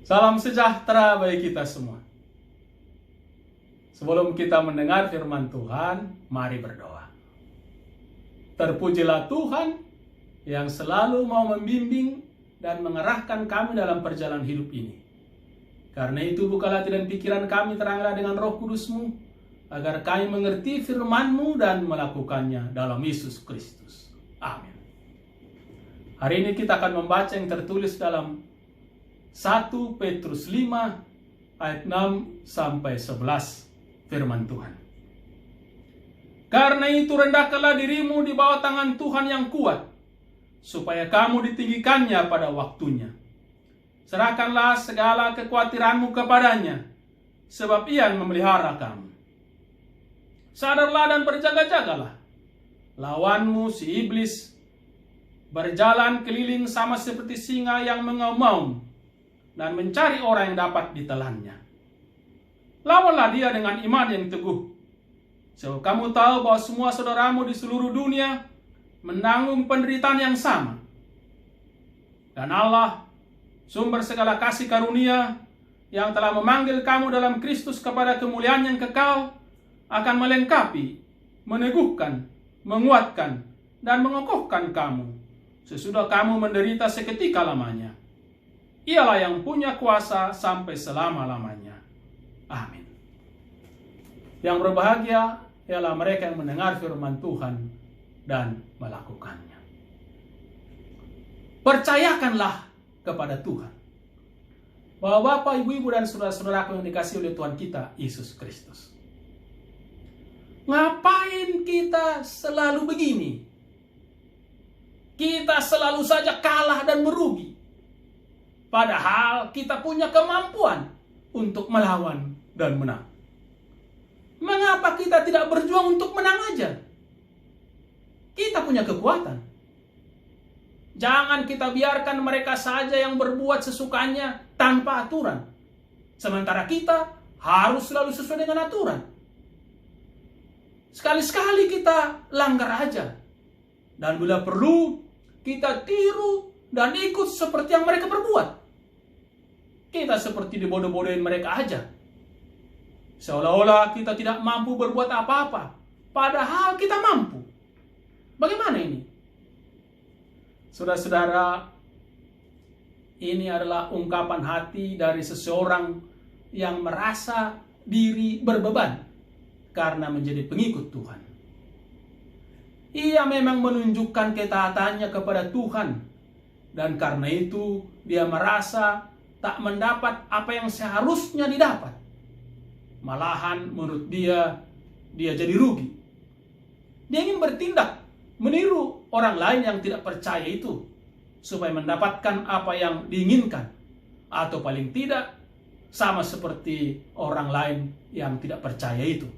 Salam sejahtera bagi kita semua. Sebelum kita mendengar firman Tuhan, mari berdoa. Terpujilah Tuhan yang selalu mau membimbing dan mengarahkan kami dalam perjalanan hidup ini. Karena itu bukalah hati dan pikiran kami teranglah dengan Roh Kudus-Mu, agar kami mengerti firman-Mu dan melakukannya dalam Yesus Kristus. Amin. Hari ini kita akan membaca yang tertulis dalam 1 Petrus 5 ayat 6 sampai 11 firman Tuhan. Karena itu rendahkanlah dirimu di bawah tangan Tuhan yang kuat, supaya kamu ditinggikannya pada waktunya. Serahkanlah segala kekhawatiranmu kepadanya, sebab Ia memelihara kamu. Sadarlah dan berjaga-jagalah. Lawanmu si iblis berjalan keliling sama seperti singa yang mengaum-ngaum dan mencari orang yang dapat ditelannya. Lawanlah dia dengan iman yang teguh. Sebab kamu tahu bahwa semua saudaramu di seluruh dunia menanggung penderitaan yang sama. Dan Allah, sumber segala kasih karunia, yang telah memanggil kamu dalam Kristus kepada kemuliaan yang kekal, akan melengkapi, meneguhkan, menguatkan, dan mengokohkan kamu sesudah kamu menderita seketika lamanya. Ialah yang punya kuasa sampai selama-lamanya. Amin. Yang berbahagia ialah mereka yang mendengar firman Tuhan dan melakukannya. Percayakanlah kepada Tuhan bahwa Bapak, Ibu-ibu, dan saudara-saudaraku yang dikasihi oleh Tuhan kita, Yesus Kristus. Ngapain kita selalu begini? Kita selalu saja kalah dan merugi. Padahal kita punya kemampuan untuk melawan dan menang. Mengapa kita tidak berjuang untuk menang aja? Kita punya kekuatan. Jangan kita biarkan mereka saja yang berbuat sesukanya tanpa aturan. Sementara kita harus selalu sesuai dengan aturan. Sekali-sekali kita langgar aja. Dan bila perlu, kita tiru dan ikut seperti yang mereka perbuat. Kita seperti dibodoh-bodohin mereka aja. Seolah-olah kita tidak mampu berbuat apa-apa. Padahal kita mampu. Bagaimana ini? Saudara-saudara, ini adalah ungkapan hati dari seseorang yang merasa diri berbeban karena menjadi pengikut Tuhan. Ia memang menunjukkan ketaatannya kepada Tuhan. Dan karena itu dia merasa tak mendapat apa yang seharusnya didapat. Malahan menurut dia jadi rugi. Dia ingin bertindak meniru orang lain yang tidak percaya itu, supaya mendapatkan apa yang diinginkan. Atau paling tidak sama seperti orang lain yang tidak percaya itu.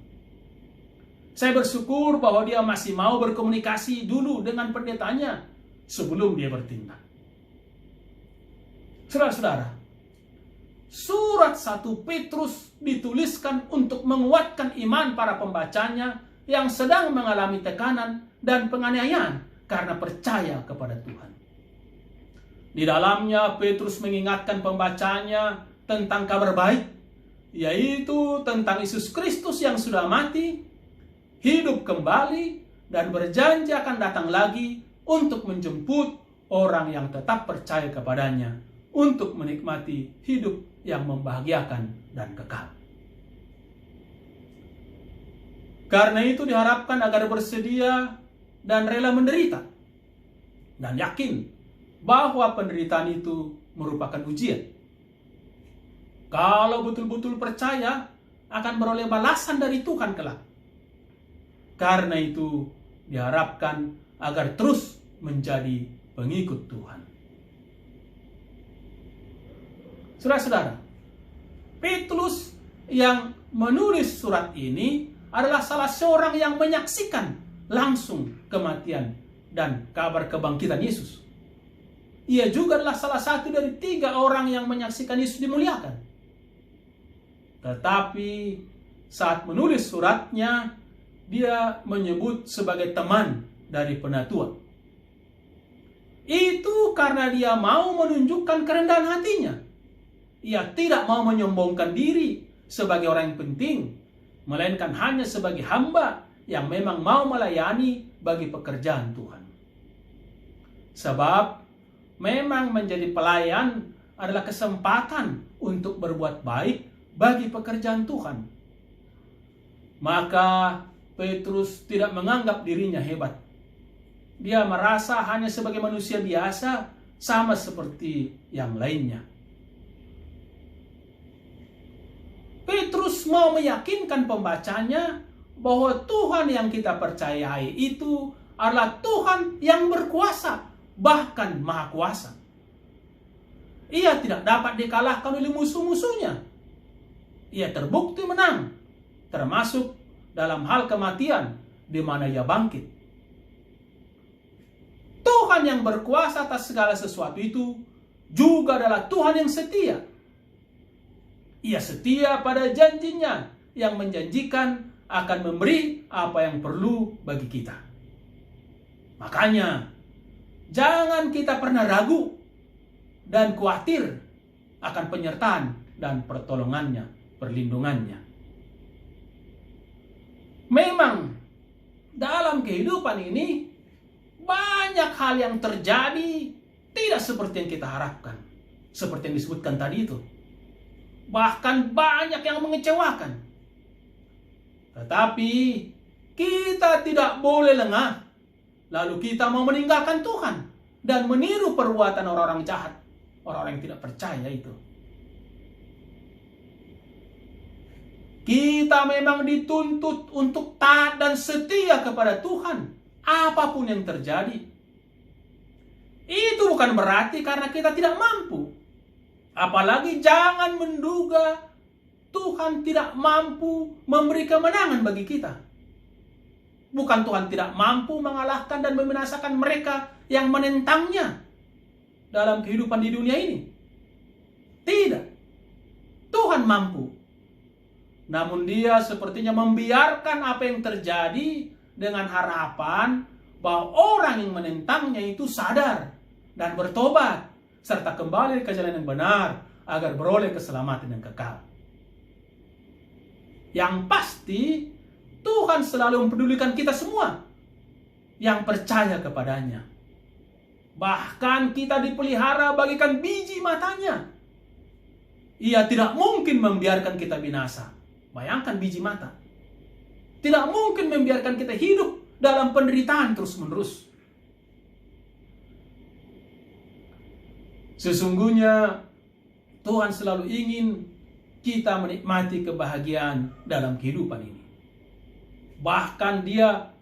Saya bersyukur bahwa dia masih mau berkomunikasi dulu dengan pendetanya sebelum dia bertindak. Saudara-saudara, surat 1 Petrus dituliskan untuk menguatkan iman para pembacanya yang sedang mengalami tekanan dan penganiayaan karena percaya kepada Tuhan. Di dalamnya Petrus mengingatkan pembacanya tentang kabar baik, yaitu tentang Yesus Kristus yang sudah mati, hidup kembali, dan berjanji akan datang lagi untuk menjemput orang yang tetap percaya kepadanya untuk menikmati hidup yang membahagiakan dan kekal. Karena itu diharapkan agar bersedia dan rela menderita, dan yakin bahwa penderitaan itu merupakan ujian. Kalau betul-betul percaya, akan beroleh balasan dari Tuhan kelak. Karena itu diharapkan agar terus menjadi pengikut Tuhan. Saudara-saudara, Petrus yang menulis surat ini adalah salah seorang yang menyaksikan langsung kematian dan kabar kebangkitan Yesus. Ia juga adalah salah satu dari 3 orang yang menyaksikan Yesus dimuliakan. Tetapi saat menulis suratnya, dia menyebut sebagai teman dari penatua. Itu karena dia mau menunjukkan kerendahan hatinya. Ia tidak mau menyombongkan diri sebagai orang yang penting, melainkan hanya sebagai hamba yang memang mau melayani bagi pekerjaan Tuhan. Sebab memang menjadi pelayan adalah kesempatan untuk berbuat baik bagi pekerjaan Tuhan. Maka Petrus tidak menganggap dirinya hebat. Dia merasa hanya sebagai manusia biasa, sama seperti yang lainnya. Petrus mau meyakinkan pembacanya bahwa Tuhan yang kita percayai itu adalah Tuhan yang berkuasa, bahkan maha kuasa. Ia tidak dapat dikalahkan oleh musuh-musuhnya. Ia terbukti menang, termasuk dalam hal kematian di mana ia bangkit. Tuhan yang berkuasa atas segala sesuatu itu juga adalah Tuhan yang setia. Ia setia pada janjinya yang menjanjikan akan memberi apa yang perlu bagi kita. Makanya, jangan kita pernah ragu dan khawatir akan penyertaan dan pertolongannya, perlindungannya. Memang dalam kehidupan ini banyak hal yang terjadi tidak seperti yang kita harapkan. Seperti yang disebutkan tadi itu. Bahkan banyak yang mengecewakan. Tetapi kita tidak boleh lengah. Lalu kita mau meninggalkan Tuhan dan meniru perbuatan orang-orang jahat, orang-orang yang tidak percaya itu. Kita memang dituntut untuk taat dan setia kepada Tuhan, apapun yang terjadi. Itu bukan berarti karena kita tidak mampu. Apalagi jangan menduga Tuhan tidak mampu memberi kemenangan bagi kita. Bukan Tuhan tidak mampu mengalahkan dan membinasakan mereka yang menentangnya dalam kehidupan di dunia ini. Tidak. Tuhan mampu. Namun dia sepertinya membiarkan apa yang terjadi dengan harapan bahwa orang yang menentangnya itu sadar dan bertobat, serta kembali ke jalan yang benar agar beroleh keselamatan yang kekal. Yang pasti, Tuhan selalu mempedulikan kita semua yang percaya kepadanya. Bahkan kita dipelihara bagikan biji matanya. Ia tidak mungkin membiarkan kita binasa. Bayangkan biji mata. Tidak mungkin membiarkan kita hidup dalam penderitaan terus-menerus. Sesungguhnya Tuhan selalu ingin kita menikmati kebahagiaan dalam kehidupan ini. Bahkan dia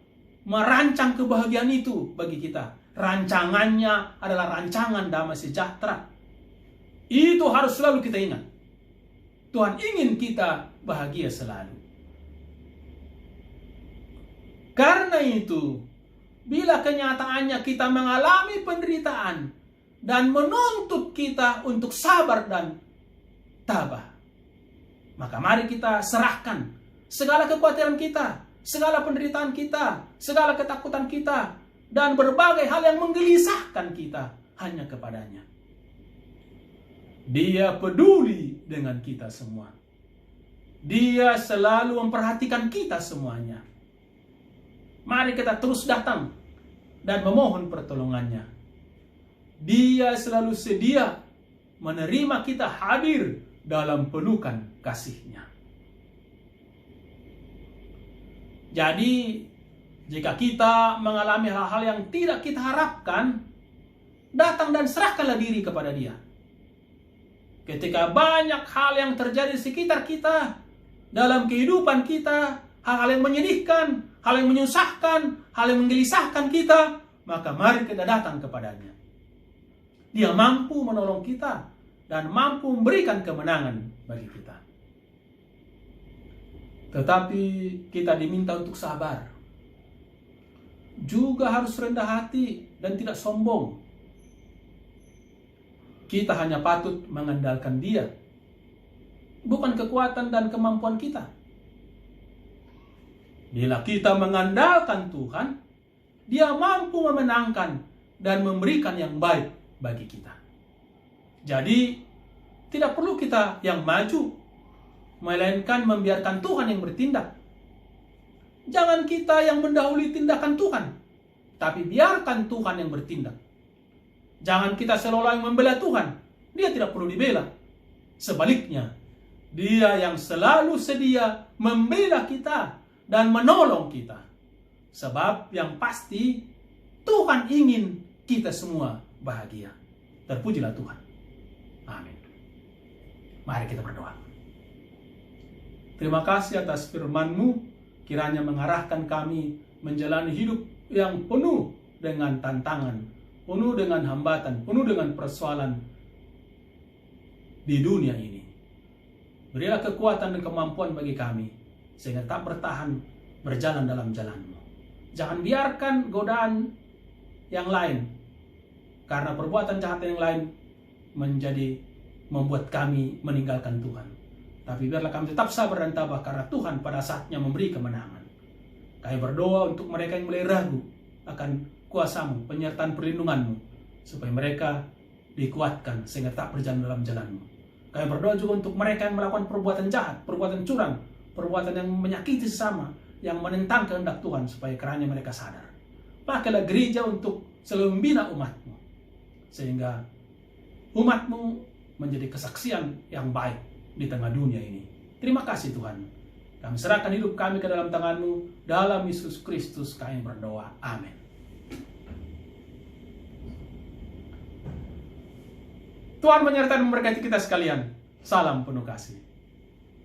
merancang kebahagiaan itu bagi kita. Rancangannya adalah rancangan damai sejahtera. Itu harus selalu kita ingat. Tuhan ingin kita bahagia selalu. Karena itu, bila kenyataannya kita mengalami penderitaan dan menuntut kita untuk sabar dan tabah, maka mari kita serahkan segala kekhawatiran kita, segala penderitaan kita, segala ketakutan kita, dan berbagai hal yang menggelisahkan kita hanya kepadanya. Dia peduli dengan kita semua. Dia selalu memperhatikan kita semuanya. Mari kita terus datang dan memohon pertolongannya. Dia selalu sedia menerima kita hadir dalam pelukan kasih-Nya. Jadi, jika kita mengalami hal-hal yang tidak kita harapkan, datang dan serahkanlah diri kepada Dia. Ketika banyak hal yang terjadi di sekitar kita, dalam kehidupan kita, hal-hal yang menyedihkan, hal yang menyusahkan, hal yang menggelisahkan kita, maka mari kita datang kepadanya. Dia mampu menolong kita dan mampu memberikan kemenangan bagi kita. Tetapi kita diminta untuk sabar. Juga harus rendah hati dan tidak sombong. Kita hanya patut mengandalkan Dia, bukan kekuatan dan kemampuan kita. Bila kita mengandalkan Tuhan, Dia mampu memenangkan dan memberikan yang baik bagi kita. Jadi, Tidak perlu kita yang maju, melainkan membiarkan Tuhan yang bertindak. Jangan kita yang mendahului tindakan Tuhan, tapi biarkan Tuhan yang bertindak. Jangan kita seolah-olah yang membela Tuhan. Dia tidak perlu dibela. Sebaliknya, Dia yang selalu sedia membela kita dan menolong kita. Sebab yang pasti, Tuhan ingin kita semua bahagia. Terpujilah Tuhan. Amin. Mari kita berdoa. Terima kasih atas firman-Mu, kiranya mengarahkan kami menjalani hidup yang penuh dengan tantangan, penuh dengan hambatan, penuh dengan persoalan di dunia ini. Berilah kekuatan dan kemampuan bagi kami, sehingga tak bertahan berjalan dalam jalan-Mu. Jangan biarkan godaan yang lain, karena perbuatan jahat yang lain membuat kami meninggalkan Tuhan. Tapi biarlah kami tetap sabar dan tabah, karena Tuhan pada saatnya memberi kemenangan. Kami berdoa untuk mereka yang mulai ragu akan kuasa-Mu, penyertaan perlindungan-Mu, supaya mereka dikuatkan sehingga tak berjalan dalam jalan-Mu. Kami berdoa juga untuk mereka yang melakukan perbuatan jahat, perbuatan curang, perbuatan yang menyakiti sesama, yang menentang kehendak Tuhan, supaya kiranya mereka sadar. Pakailah gereja untuk selalu membina umat-Mu, sehingga umat-Mu menjadi kesaksian yang baik di tengah dunia ini. Terima kasih Tuhan. Kami serahkan hidup kami ke dalam tangan-Mu. Dalam Yesus Kristus kami berdoa. Amin. Tuhan menyertai dan memberkati kita sekalian. Salam penuh kasih.